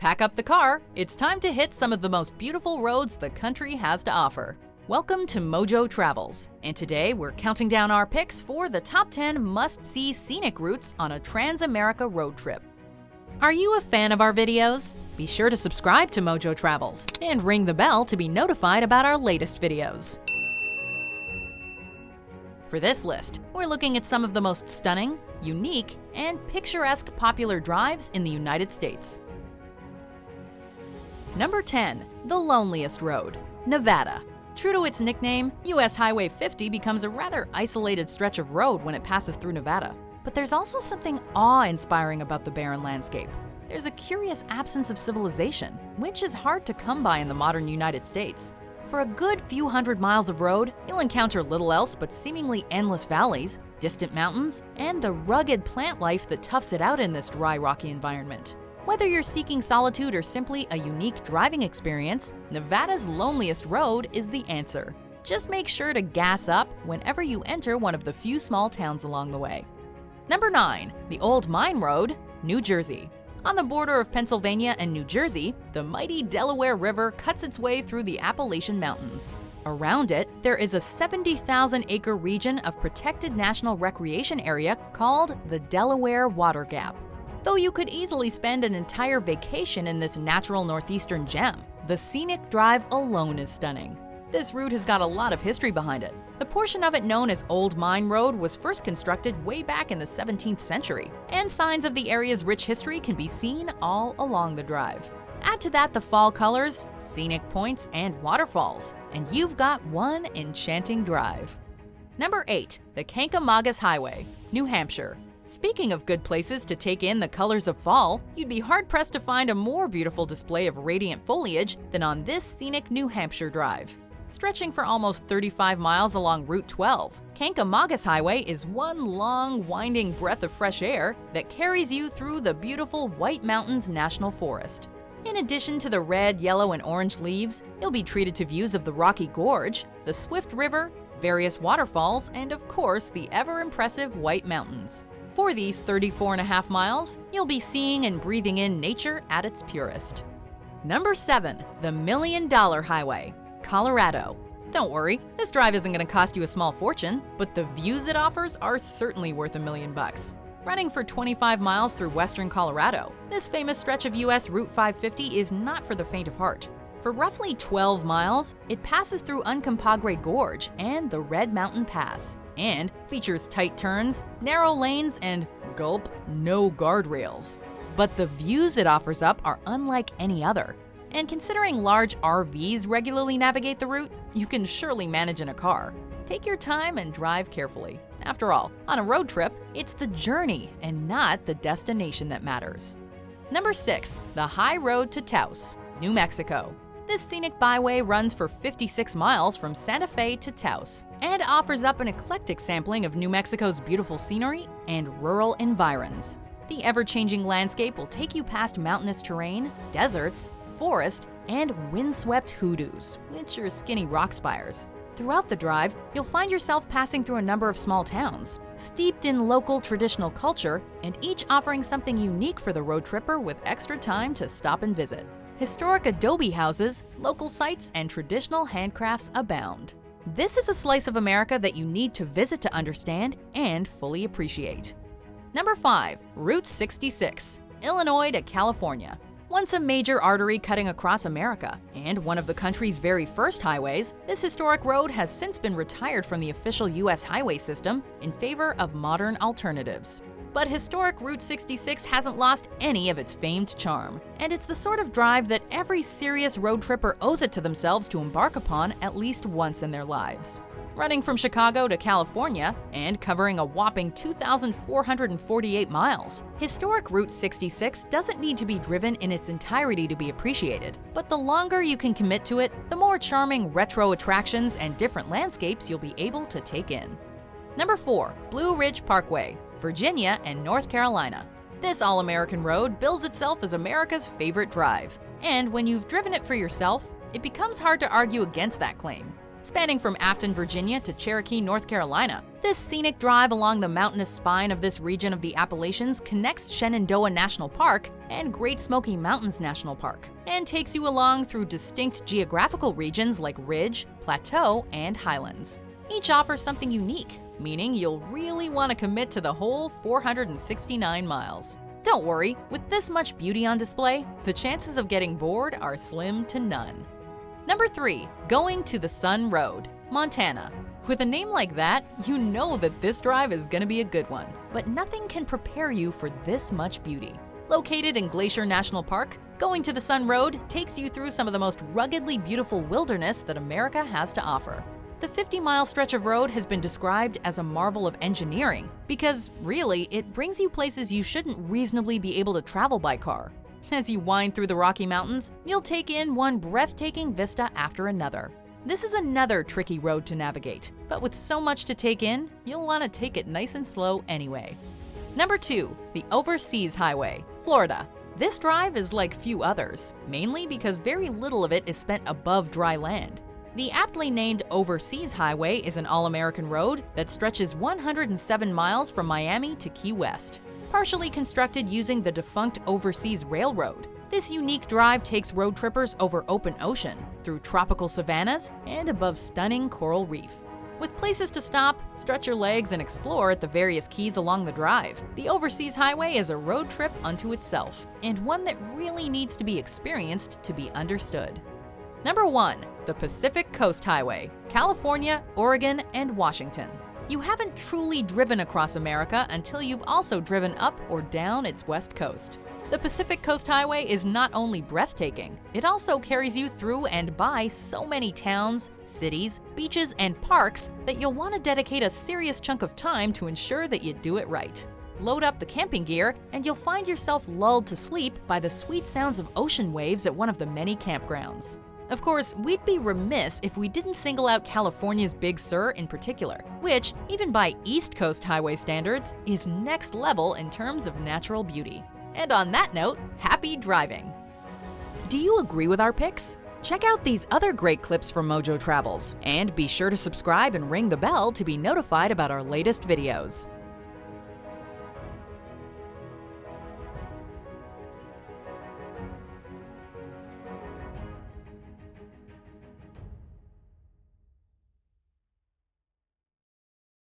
Pack up the car, it's time to hit some of the most beautiful roads the country has to offer. Welcome to MojoTravels, and today we're counting down our picks for the top 10 must-see scenic routes on a Trans-America road trip. Are you a fan of our videos? Be sure to subscribe to MojoTravels and ring the bell to be notified about our latest videos. For this list, we're looking at some of the most stunning, unique, and picturesque popular drives in the United States. Number 10. The Loneliest Road, Nevada. True to its nickname, US Highway 50 becomes a rather isolated stretch of road when it passes through Nevada. But there's also something awe-inspiring about the barren landscape. There's a curious absence of civilization, which is hard to come by in the modern United States. For a good few hundred miles of road, you'll encounter little else but seemingly endless valleys, distant mountains, and the rugged plant life that toughs it out in this dry, rocky environment. Whether you're seeking solitude or simply a unique driving experience, Nevada's Loneliest Road is the answer. Just make sure to gas up whenever you enter one of the few small towns along the way. Number 9. The Old Mine Road, New Jersey. On the border of Pennsylvania and New Jersey, the mighty Delaware River cuts its way through the Appalachian Mountains. Around it, there is a 70,000-acre region of protected national recreation area called the Delaware Water Gap. Though you could easily spend an entire vacation in this natural northeastern gem, the scenic drive alone is stunning. This route has got a lot of history behind it. The portion of it known as Old Mine Road was first constructed way back in the 17th century, and signs of the area's rich history can be seen all along the drive. Add to that the fall colors, scenic points, and waterfalls, and you've got one enchanting drive. Number 8. The Kancamagus Highway, New Hampshire. Speaking of good places to take in the colors of fall, you'd be hard-pressed to find a more beautiful display of radiant foliage than on this scenic New Hampshire drive. Stretching for almost 35 miles along Route 12, Kancamagus Highway is one long, winding breath of fresh air that carries you through the beautiful White Mountains National Forest. In addition to the red, yellow, and orange leaves, you'll be treated to views of the Rocky Gorge, the Swift River, various waterfalls, and of course, the ever-impressive White Mountains. For these 34.5 miles, you'll be seeing and breathing in nature at its purest. Number 7. The $1 Million Highway, Colorado. Don't worry, this drive isn't going to cost you a small fortune, but the views it offers are certainly worth $1 million. Running for 25 miles through western Colorado, this famous stretch of US Route 550 is not for the faint of heart. For roughly 12 miles, it passes through Uncompahgre Gorge and the Red Mountain Pass, and features tight turns, narrow lanes, and gulp, no guardrails. But the views it offers up are unlike any other. And considering large RVs regularly navigate the route, you can surely manage in a car. Take your time and drive carefully. After all, on a road trip, it's the journey and not the destination that matters. Number 6. The High Road to Taos, New Mexico. This scenic byway runs for 56 miles from Santa Fe to Taos and offers up an eclectic sampling of New Mexico's beautiful scenery and rural environs. The ever-changing landscape will take you past mountainous terrain, deserts, forest, and windswept hoodoos, which are skinny rock spires. Throughout the drive, you'll find yourself passing through a number of small towns, steeped in local traditional culture, and each offering something unique for the road tripper with extra time to stop and visit. Historic adobe houses, local sites, and traditional handcrafts abound. This is a slice of America that you need to visit to understand and fully appreciate. Number 5. Route 66, Illinois to California. Once a major artery cutting across America, and one of the country's very first highways, this historic road has since been retired from the official US highway system in favor of modern alternatives. But historic Route 66 hasn't lost any of its famed charm, and it's the sort of drive that every serious road tripper owes it to themselves to embark upon at least once in their lives. Running from Chicago to California and covering a whopping 2,448 miles, historic Route 66 doesn't need to be driven in its entirety to be appreciated, but the longer you can commit to it, the more charming retro attractions and different landscapes you'll be able to take in. Number 4. Blue Ridge Parkway, Virginia and North Carolina. This all-American road bills itself as America's favorite drive, and when you've driven it for yourself, it becomes hard to argue against that claim. spanning from Afton, Virginia to Cherokee, North Carolina. This scenic drive along the mountainous spine of this region of the Appalachians connects Shenandoah National Park and Great Smoky Mountains National Park, and takes you along through distinct geographical regions like Ridge, Plateau, and Highlands. Each offers something unique, meaning you'll really want to commit to the whole 469 miles. Don't worry, with this much beauty on display, the chances of getting bored are slim to none. Number 3. Going to the Sun Road, Montana. With a name like that, you know that this drive is gonna be a good one, but nothing can prepare you for this much beauty. Located in Glacier National Park, Going to the Sun Road takes you through some of the most ruggedly beautiful wilderness that America has to offer. The 50-mile stretch of road has been described as a marvel of engineering because, really, it brings you places you shouldn't reasonably be able to travel by car. As you wind through the Rocky Mountains, you'll take in one breathtaking vista after another. This is another tricky road to navigate, but with so much to take in, you'll want to take it nice and slow anyway. Number 2. The Overseas Highway, Florida. This drive is like few others, mainly because very little of it is spent above dry land. The aptly named Overseas Highway is an all-American road that stretches 107 miles from Miami to Key West. Partially constructed using the defunct Overseas Railroad, this unique drive takes road trippers over open ocean, through tropical savannas, and above stunning coral reef. With places to stop, stretch your legs, and explore at the various keys along the drive, the Overseas Highway is a road trip unto itself, and one that really needs to be experienced to be understood. Number 1. The Pacific Coast Highway, California, Oregon, and Washington. You haven't truly driven across America until you've also driven up or down its west coast. The Pacific Coast Highway is not only breathtaking, it also carries you through and by so many towns, cities, beaches, and parks that you'll want to dedicate a serious chunk of time to ensure that you do it right. Load up the camping gear, and you'll find yourself lulled to sleep by the sweet sounds of ocean waves at one of the many campgrounds. Of course, we'd be remiss if we didn't single out California's Big Sur in particular, which, even by East Coast highway standards, is next level in terms of natural beauty. And on that note, happy driving! Do you agree with our picks? Check out these other great clips from MojoTravels, and be sure to subscribe and ring the bell to be notified about our latest videos.